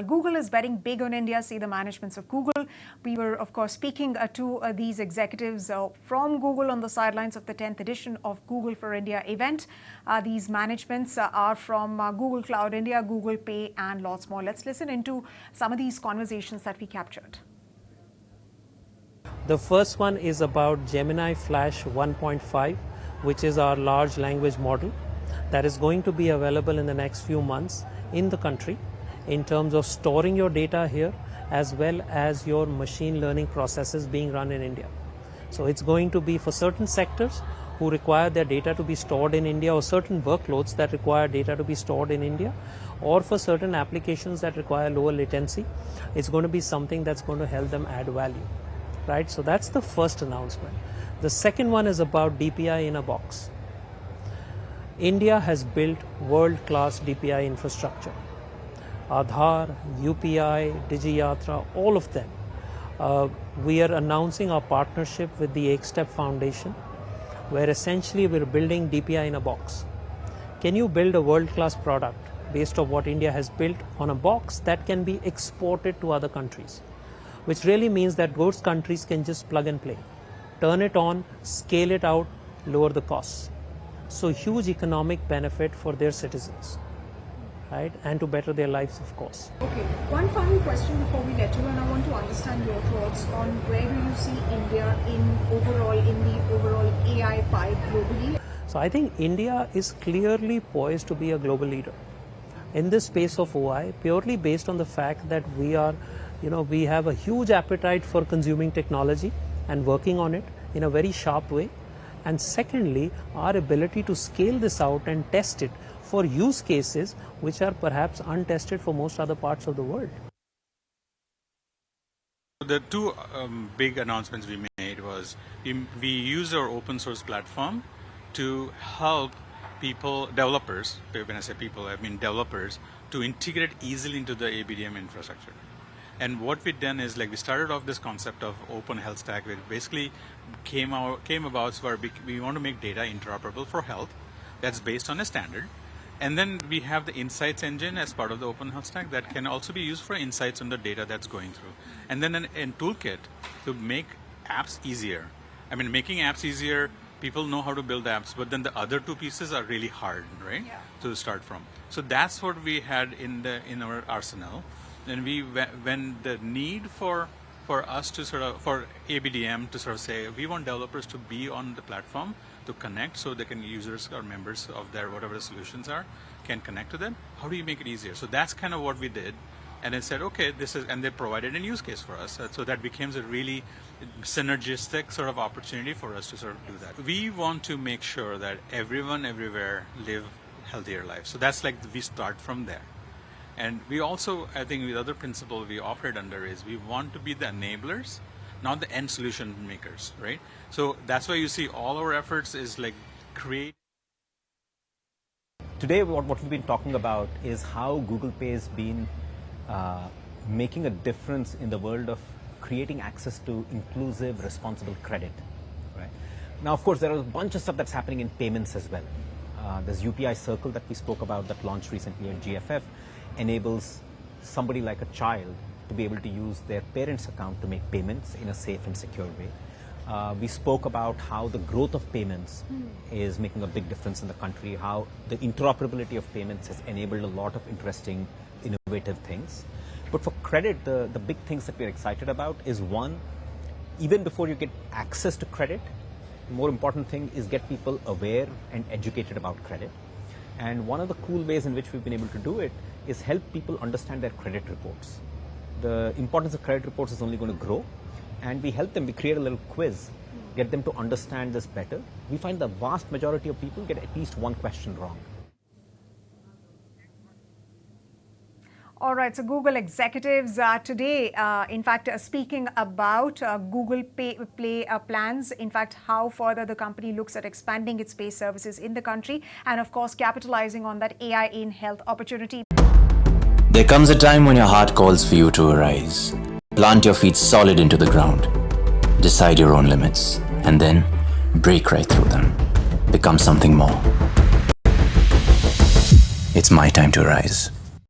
Google is betting big on India, say the managements of Google. We were, of course, speaking to these executives from Google on the sidelines of the 10th edition of Google for India event. These managements are from Google Cloud India, Google Pay, and lots more. Let's listen into some of these conversations that we captured. The first one is about Gemini Flash 1.5, which is our large language model that is going to be available in the next few months in the country in terms of storing your data here as well as your machine learning processes being run in India. So it's going to be for certain sectors who require their data to be stored in India, or certain workloads that require data to be stored in India, or for certain applications that require lower latency. It's going to be something that's going to help them add value. Right? So that's the first announcement. The second one is about DPI in a box. India has built world-class DPI infrastructure. Aadhaar, UPI, DigiYatra, all of them. We are announcing our partnership with the Ekstep Foundation, where essentially we're building DPI in a box. Can you build a world-class product based on what India has built on a box that can be exported to other countries? Which really means that those countries can just plug and play, turn it on, scale it out, lower the costs. So huge economic benefit for their citizens, right? And to better their lives, of course. Okay, one final question before we let you, and I want to understand your thoughts on where do you see India in the overall AI pie globally? So I think India is clearly poised to be a global leader in this space of OI, purely based on the fact that we have a huge appetite for consuming technology and working on it in a very sharp way. And secondly, our ability to scale this out and test it for use cases which are perhaps untested for most other parts of the world. The two big announcements we made was we used our open source platform to help developers, when I say people, I mean developers, to integrate easily into the ABDM infrastructure. And what we've done is, like, we started off this concept of open health stack, which basically came about where we want to make data interoperable for health. That's based on a standard. And then we have the insights engine as part of the open health stack that can also be used for insights on the data that's going through. And then a toolkit to make apps easier. I mean, making apps easier, people know how to build apps, but then the other two pieces are really hard, right? Yeah. To start from. So that's what we had in our arsenal. And when the need for us to for ABDM to sort of say, we want developers to be on the platform to connect so they can, users or members of their whatever the solutions are, can connect to them. How do you make it easier? So that's kind of what we did. And then said, okay, and they provided a use case for us. So that becomes a really synergistic sort of opportunity for us to sort of do that. We want to make sure that everyone everywhere live healthier lives. So that's like, we start from there. And we also, I think the other principle we operate under is we want to be the enablers, not the end solution makers, right? So that's why you see all our efforts is like create. Today, what we've been talking about is how Google Pay has been making a difference in the world of creating access to inclusive, responsible credit, right? Now, of course, there are a bunch of stuff that's happening in payments as well. There's UPI Circle that we spoke about that launched recently at GFF. Enables somebody like a child to be able to use their parents' account to make payments in a safe and secure way. We spoke about how the growth of payments is making a big difference in the country, how the interoperability of payments has enabled a lot of interesting, innovative things. But for credit, the big things that we're excited about is, one, even before you get access to credit, the more important thing is get people aware and educated about credit. And one of the cool ways in which we've been able to do it is help people understand their credit reports. The importance of credit reports is only going to grow, and we help them. We create a little quiz, get them to understand this better. We find the vast majority of people get at least one question wrong. All right, so Google executives today, in fact, speaking about Google Pay plans, in fact, how further the company looks at expanding its pay services in the country, and of course, capitalizing on that AI in health opportunity. There comes a time when your heart calls for you to arise. Plant your feet solid into the ground. Decide your own limits, and then break right through them. Become something more. It's my time to rise.